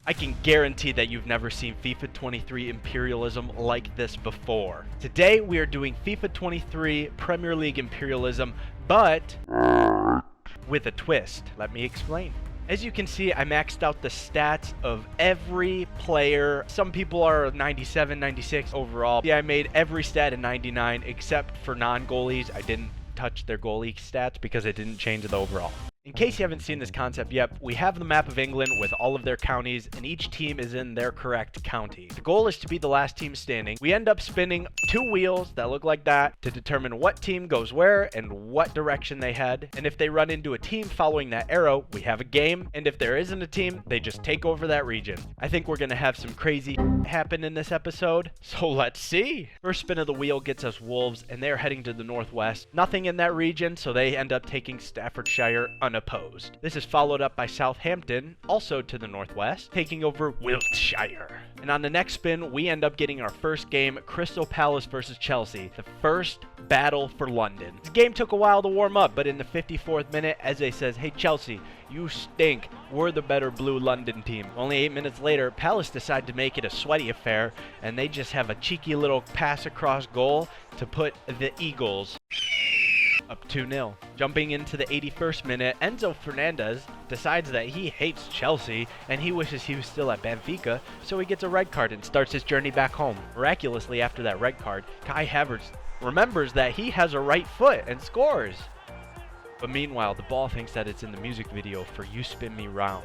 I can guarantee that you've never seen FIFA 23 Imperialism like this before. Today we are doing FIFA 23 Premier League Imperialism, but with a twist. Let me explain. As you can see, I maxed out the stats of every player. Some people are 97, 96 overall. Yeah, I made every stat a 99 except for non-goalies. I didn't touch their goalie stats because it didn't change the overall. In case you haven't seen this concept yet, we have the map of England with all of their counties, and each team is in their correct county. The goal is to be the last team standing. We end up spinning 2 wheels that look like that to determine what team goes where and what direction they head. And if they run into a team following that arrow, we have a game. And if there isn't a team, they just take over that region. I think we're going to have some crazy happen in this episode, so let's see. First spin of the wheel gets us Wolves, and they're heading to the northwest. Nothing in that region, so they end up taking Staffordshire unopposed. This is followed up by Southampton, also to the northwest, taking over Wiltshire. And on the next spin, we end up getting our first game, Crystal Palace versus Chelsea, the first battle for London. This game took a while to warm up, but in the 54th minute, Eze says, "Hey Chelsea, you stink. We're the better blue London team." Only 8 minutes later, Palace decide to make it a sweaty affair, and they just have a cheeky little pass across goal to put the Eagles up 2-0. Jumping into the 81st minute, Enzo Fernandez decides that he hates Chelsea and he wishes he was still at Benfica, so he gets a red card and starts his journey back home. Miraculously, after that red card, Kai Havertz remembers that he has a right foot and scores. But meanwhile, the ball thinks that it's in the music video for You Spin Me Round.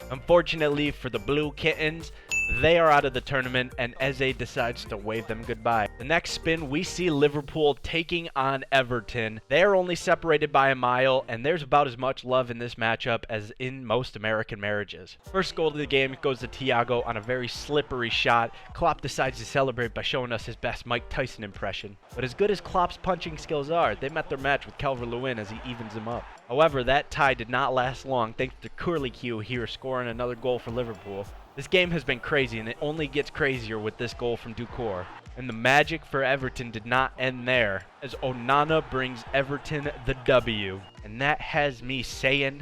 Unfortunately for the Blue Kittens, they are out of the tournament, and Eze decides to wave them goodbye. The next spin, we see Liverpool taking on Everton. They are only separated by a mile, and there's about as much love in this matchup as in most American marriages. First goal of the game goes to Thiago on a very slippery shot. Klopp decides to celebrate by showing us his best Mike Tyson impression. But as good as Klopp's punching skills are, they met their match with Calvert-Lewin as he evens him up. However, that tie did not last long thanks to Curly Q here scoring another goal for Liverpool. This game has been crazy, and it only gets crazier with this goal from Ducour. And the magic for Everton did not end there, as Onana brings Everton the W. And that has me saying,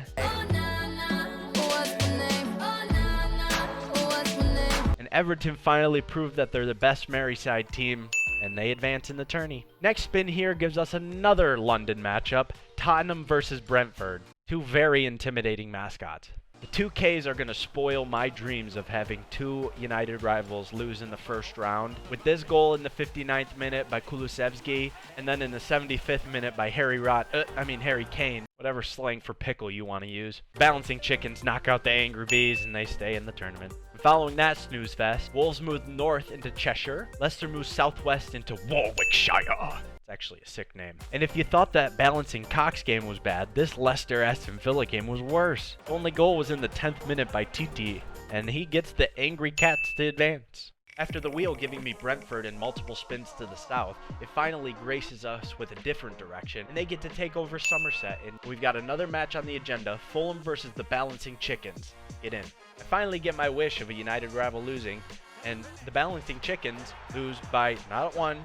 and Everton finally proved that they're the best Merseyside team, and they advance in the tourney. Next spin here gives us another London matchup, Tottenham versus Brentford. 2 very intimidating mascots. The 2Ks are going to spoil my dreams of having 2 United rivals lose in the first round. With this goal in the 59th minute by Kulusevski, and then in the 75th minute by Harry Kane, whatever slang for pickle you want to use. Balancing chickens knock out the Angry Bees, and they stay in the tournament. And following that snooze fest, Wolves move north into Cheshire, Leicester moves southwest into Warwickshire. It's actually a sick name. And if you thought that Balancing Cox game was bad, this Leicester Aston Villa game was worse. The only goal was in the 10th minute by Titi, and he gets the Angry Cats to advance. After the wheel giving me Brentford and multiple spins to the south, it finally graces us with a different direction, and they get to take over Somerset. And we've got another match on the agenda, Fulham versus the Balancing Chickens. Get in. I finally get my wish of a United rival losing, and the Balancing Chickens lose by not 1,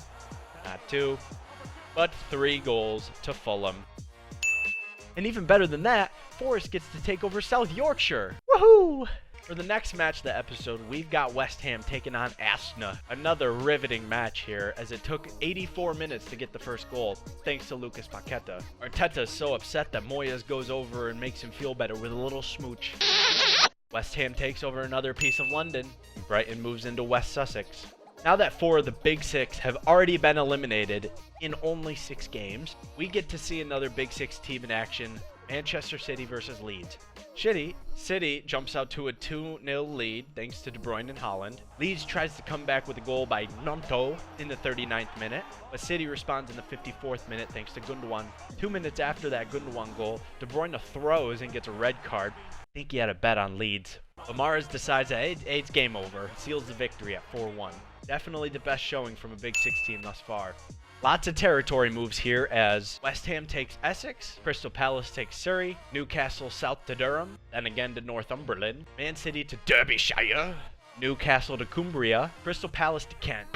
not 2, but 3 goals to Fulham. And even better than that, Forest gets to take over South Yorkshire. Woohoo! For the next match of the episode, we've got West Ham taking on Arsenal. Another riveting match here, as it took 84 minutes to get the first goal, thanks to Lucas Paqueta. Arteta is so upset that Moyes goes over and makes him feel better with a little smooch. West Ham takes over another piece of London. Brighton moves into West Sussex. Now that 4 of the Big 6 have already been eliminated in only 6 games, we get to see another Big 6 team in action, Manchester City versus Leeds. City jumps out to a 2-0 lead thanks to De Bruyne and Haaland. Leeds tries to come back with a goal by Nonto in the 39th minute, but City responds in the 54th minute thanks to Gundogan. 2 minutes after that Gundogan goal, De Bruyne throws and gets a red card. I think he had a bet on Leeds. But Mahrez decides that it's game over, seals the victory at 4-1. Definitely the best showing from a Big 6 team thus far. Lots of territory moves here as West Ham takes Essex, Crystal Palace takes Surrey, Newcastle south to Durham, then again to Northumberland, Man City to Derbyshire, Newcastle to Cumbria, Crystal Palace to Kent.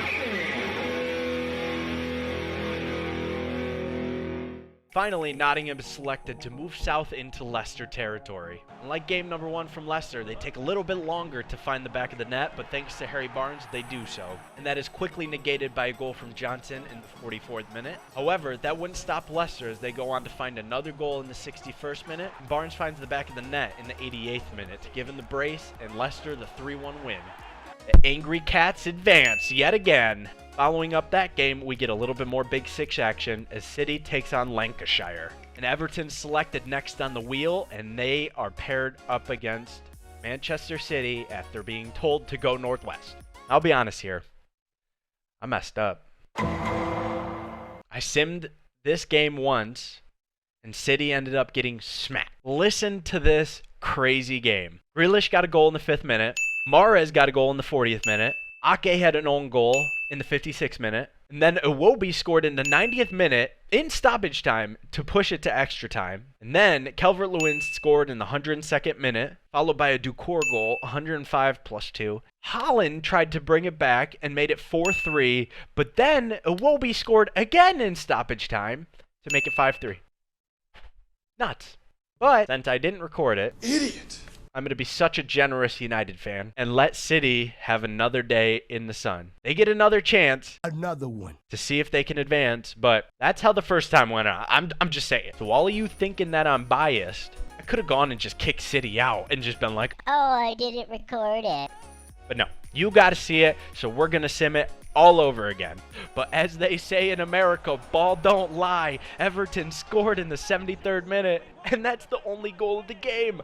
Finally, Nottingham is selected to move south into Leicester territory. Unlike game number 1 from Leicester, they take a little bit longer to find the back of the net, but thanks to Harry Barnes, they do so. And that is quickly negated by a goal from Johnson in the 44th minute. However, that wouldn't stop Leicester as they go on to find another goal in the 61st minute. Barnes finds the back of the net in the 88th minute to give him the brace and Leicester the 3-1 win. The Angry Cats advance yet again. Following up that game, we get a little bit more Big Six action as City takes on Lancashire. And Everton selected next on the wheel, and they are paired up against Manchester City after being told to go northwest. I'll be honest here. I messed up. I simmed this game once, and City ended up getting smacked. Listen to this crazy game. Grealish got a goal in the 5th minute. Mahrez got a goal in the 40th minute. Ake had an own goal in the 56th minute. And then Iwobi scored in the 90th minute in stoppage time to push it to extra time. And then Calvert-Lewin scored in the 102nd minute, followed by a Ducour goal, 105 plus 2. Haaland tried to bring it back and made it 4-3, but then Iwobi scored again in stoppage time to make it 5-3. Nuts. But since I didn't record it, idiot, I'm going to be such a generous United fan and let City have another day in the sun. They get another chance. Another one. To see if they can advance, but that's how the first time went out. I'm just saying. So all of you thinking that I'm biased, I could have gone and just kicked City out and just been like, oh, I didn't record it. But no, you got to see it, so we're going to sim it all over again. But as they say in America, ball don't lie. Everton scored in the 73rd minute, and that's the only goal of the game.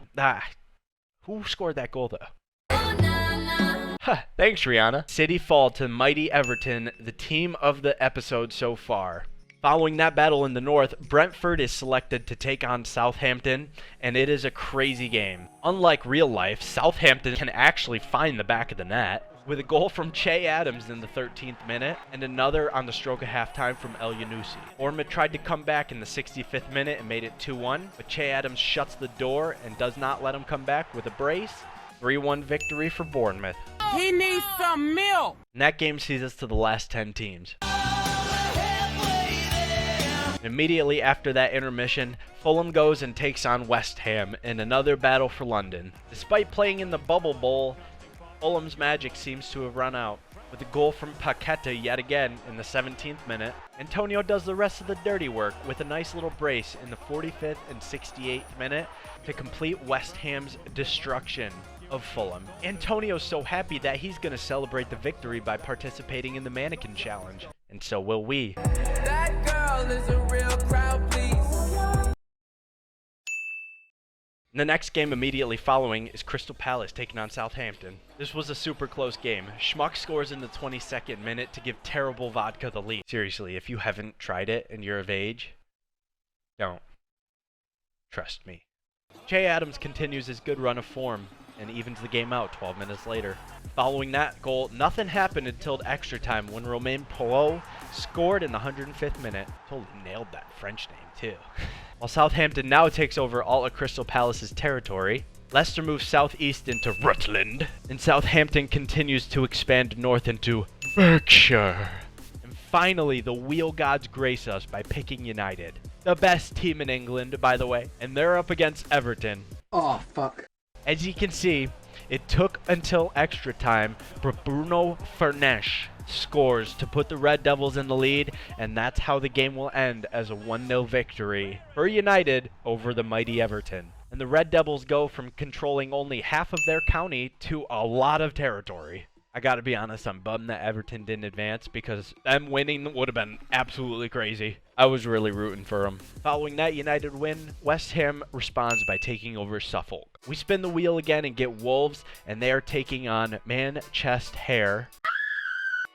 Who scored that goal, though? Thanks, Rihanna. City fall to mighty Everton, the team of the episode so far. Following that battle in the north, Brentford is selected to take on Southampton, and it is a crazy game. Unlike real life, Southampton can actually find the back of the net, with a goal from Che Adams in the 13th minute, and another on the stroke of halftime from El Yunusi. Bournemouth tried to come back in the 65th minute and made it 2-1, but Che Adams shuts the door and does not let him come back with a brace. 3-1 victory for Bournemouth. He needs some milk! And that game sees us to the last 10 teams. Immediately after that intermission, Fulham goes and takes on West Ham in another battle for London. Despite playing in the Bubble Bowl, Fulham's magic seems to have run out. With a goal from Paqueta yet again in the 17th minute, Antonio does the rest of the dirty work with a nice little brace in the 45th and 68th minute to complete West Ham's destruction of Fulham. Antonio's so happy that he's going to celebrate the victory by participating in the mannequin challenge. And so will we. That girl is a real crowd, please. The next game immediately following is Crystal Palace taking on Southampton. This was a super close game. Schmuck scores in the 22nd minute to give Terrible Vodka the lead. Seriously, if you haven't tried it and you're of age, don't. Trust me. Che Adams continues his good run of form and evens the game out 12 minutes later. Following that goal, nothing happened until extra time when Romain Poulot scored in the 105th minute. Totally nailed that French name too. While Southampton now takes over all of Crystal Palace's territory, Leicester moves southeast into Rutland, and Southampton continues to expand north into Berkshire. And finally, the wheel gods grace us by picking United. The best team in England, by the way, and they're up against Everton. Oh, fuck. As you can see, it took until extra time, but Bruno Fernandes scores to put the Red Devils in the lead, and that's how the game will end as a 1-0 victory for United over the mighty Everton. And the Red Devils go from controlling only half of their county to a lot of territory. I gotta be honest, I'm bummed that Everton didn't advance because them winning would have been absolutely crazy. I was really rooting for them. Following that United win, West Ham responds by taking over Suffolk. We spin the wheel again and get Wolves, and they are taking on Manchester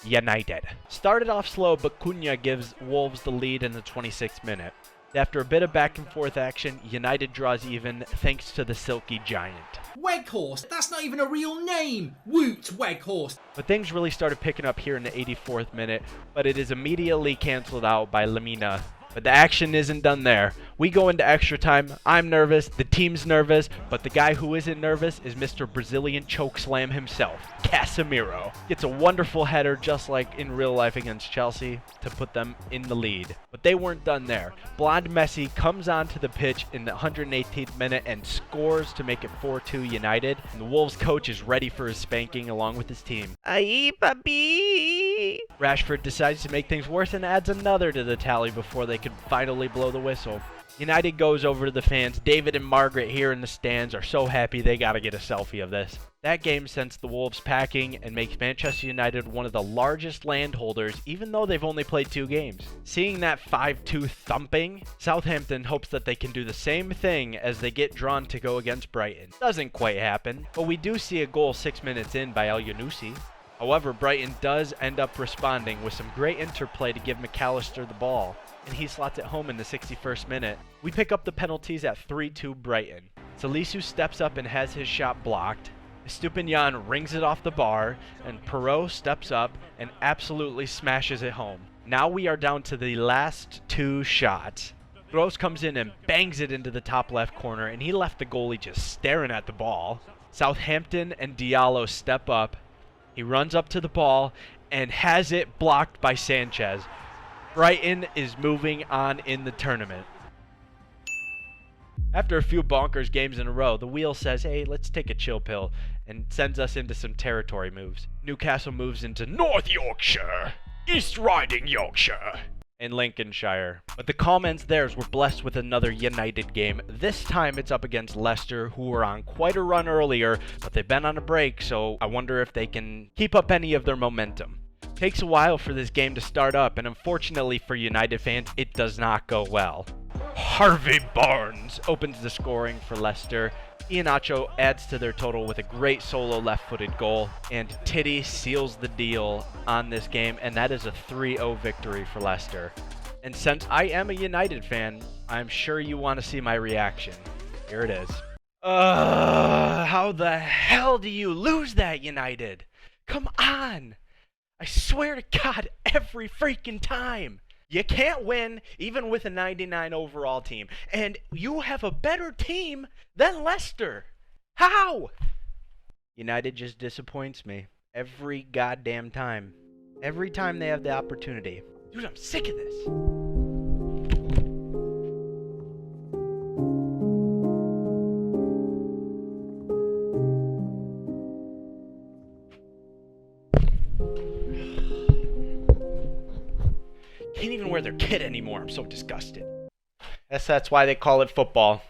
United. Started off slow, but Cunha gives Wolves the lead in the 26th minute. After a bit of back and forth action, United draws even thanks to the Silky Giant. Weghorst, that's not even a real name! Woot Weghorst! But things really started picking up here in the 84th minute, but it is immediately cancelled out by Lamina But the action isn't done there. We go into extra time. I'm nervous. The team's nervous. But the guy who isn't nervous is Mr. Brazilian chokeslam himself, Casemiro. Gets a wonderful header just like in real life against Chelsea to put them in the lead. But they weren't done there. Blonde Messi comes onto the pitch in the 118th minute and scores to make it 4-2 United. And the Wolves coach is ready for his spanking along with his team. Aye, papi! Rashford decides to make things worse and adds another to the tally before they could finally blow the whistle. United goes over to the fans. David and Margaret here in the stands are so happy they gotta get a selfie of this. That game sends the Wolves packing and makes Manchester United one of the largest landholders, even though they've only played 2 games. Seeing that 5-2 thumping, Southampton hopes that they can do the same thing as they get drawn to go against Brighton. Doesn't quite happen, but we do see a goal 6 minutes in by El Yunusi. However, Brighton does end up responding with some great interplay to give McAllister the ball, and he slots it home in the 61st minute. We pick up the penalties at 3-2 Brighton. Salisu steps up and has his shot blocked. Estupinian rings it off the bar, and Perot steps up and absolutely smashes it home. Now we are down to the last 2 shots. Gross comes in and bangs it into the top left corner, and he left the goalie just staring at the ball. Southampton and Diallo step up. He runs up to the ball and has it blocked by Sanchez. Brighton is moving on in the tournament. After a few bonkers games in a row, the wheel says, hey, let's take a chill pill, and sends us into some territory moves. Newcastle moves into North Yorkshire, East Riding Yorkshire, and Lincolnshire. But the comments theirs were blessed with another United game. This time it's up against Leicester, who were on quite a run earlier, but they've been on a break, so I wonder if they can keep up any of their momentum. Takes a while for this game to start up, and unfortunately for United fans, it does not go well. Harvey Barnes opens the scoring for Leicester. Iheanacho adds to their total with a great solo left-footed goal, and Titty seals the deal on this game, and that is a 3-0 victory for Leicester. And since I am a United fan, I'm sure you want to see my reaction. Here it is. How the hell do you lose that, United? Come on! I swear to God, every freaking time. You can't win even with a 99 overall team. And you have a better team than Leicester. How? United just disappoints me every goddamn time. Every time they have the opportunity. Dude, I'm sick of this. Can't even wear their kit anymore. I'm so disgusted. That's why they call it football.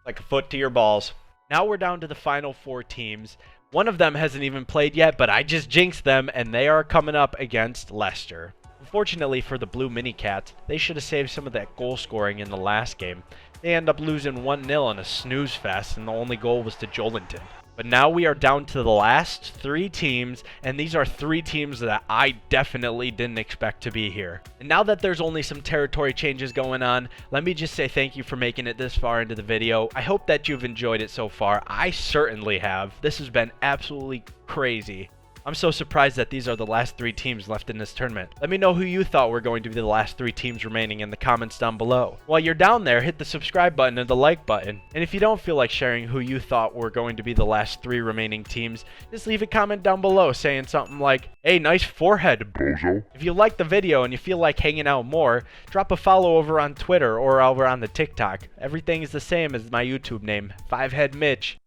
Like a foot to your balls. Now we're down to the final 4 teams. One of them hasn't even played yet, but I just jinxed them, and they are coming up against Leicester. Unfortunately for the Blue Mini Cats, they should have saved some of that goal scoring in the last game. They end up losing 1-0 in a snooze fest, and the only goal was to Jolinton. But now we are down to the last 3 teams, and these are 3 teams that I definitely didn't expect to be here. And now that there's only some territory changes going on, let me just say thank you for making it this far into the video. I hope that you've enjoyed it so far. I certainly have. This has been absolutely crazy. I'm so surprised that these are the last 3 teams left in this tournament. Let me know who you thought were going to be the last 3 teams remaining in the comments down below. While you're down there, hit the subscribe button and the like button. And if you don't feel like sharing who you thought were going to be the last 3 remaining teams, just leave a comment down below saying something like, hey, nice forehead, bozo. If you like the video and you feel like hanging out more, drop a follow over on Twitter or over on the TikTok. Everything is the same as my YouTube name, 5head Mitch.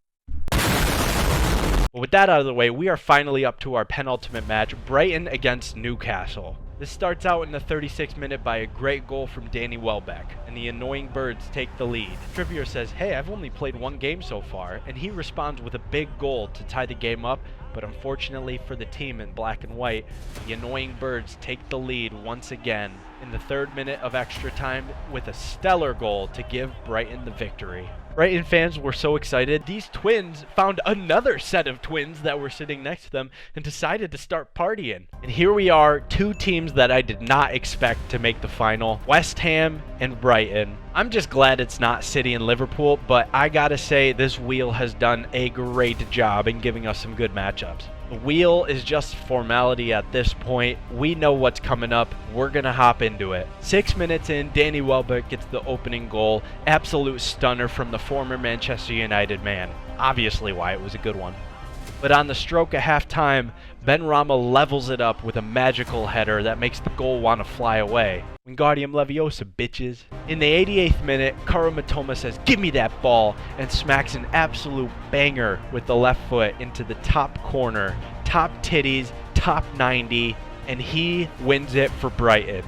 But with that out of the way, we are finally up to our penultimate match, Brighton against Newcastle. This starts out in the 36th minute by a great goal from Danny Welbeck, and the annoying Birds take the lead. Trippier says, hey, I've only played 1 game so far, and he responds with a big goal to tie the game up, but unfortunately for the team in black and white, the annoying Birds take the lead once again in the 3rd minute of extra time with a stellar goal to give Brighton the victory. Brighton fans were so excited, these twins found another set of twins that were sitting next to them and decided to start partying. And here we are, 2 teams that I did not expect to make the final, West Ham and Brighton. I'm just glad it's not City and Liverpool, but I gotta say this wheel has done a great job in giving us some good matchups. The wheel is just formality at this point. We know what's coming up. We're going to hop into it. 6 minutes in, Danny Welbeck gets the opening goal. Absolute stunner from the former Manchester United man. Obviously why it was a good one. But on the stroke of halftime, Benrahma levels it up with a magical header that makes the goal want to fly away. Wingardium Leviosa, bitches. In the 88th minute, Kara Matoma says, "Give me that ball," and smacks an absolute banger with the left foot into the top corner. Top titties, top 90, and he wins it for Brighton.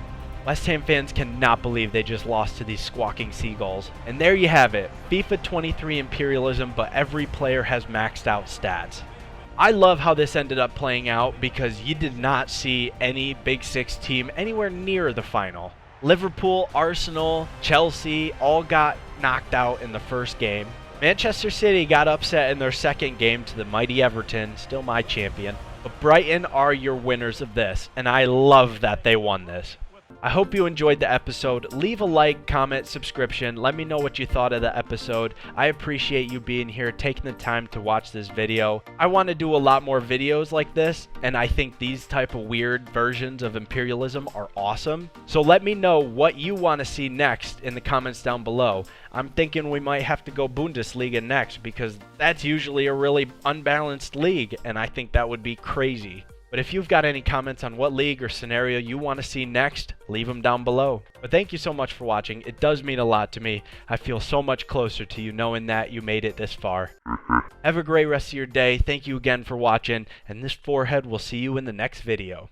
West Ham fans cannot believe they just lost to these squawking seagulls. And there you have it, FIFA 23 Imperialism, but every player has maxed out stats. I love how this ended up playing out because you did not see any Big Six team anywhere near the final. Liverpool, Arsenal, Chelsea all got knocked out in the first game. Manchester City got upset in their second game to the mighty Everton, still my champion. But Brighton are your winners of this, and I love that they won this. I hope you enjoyed the episode. Leave a like, comment, subscription. Let me know what you thought of the episode. I appreciate you being here, taking the time to watch this video. I want to do a lot more videos like this, and I think these type of weird versions of imperialism are awesome. So let me know what you want to see next in the comments down below. I'm thinking we might have to go Bundesliga next because that's usually a really unbalanced league, and I think that would be crazy. But if you've got any comments on what league or scenario you want to see next, leave them down below. But thank you so much for watching. It does mean a lot to me. I feel so much closer to you knowing that you made it this far. Have a great rest of your day. Thank you again for watching, and this forehead will see you in the next video.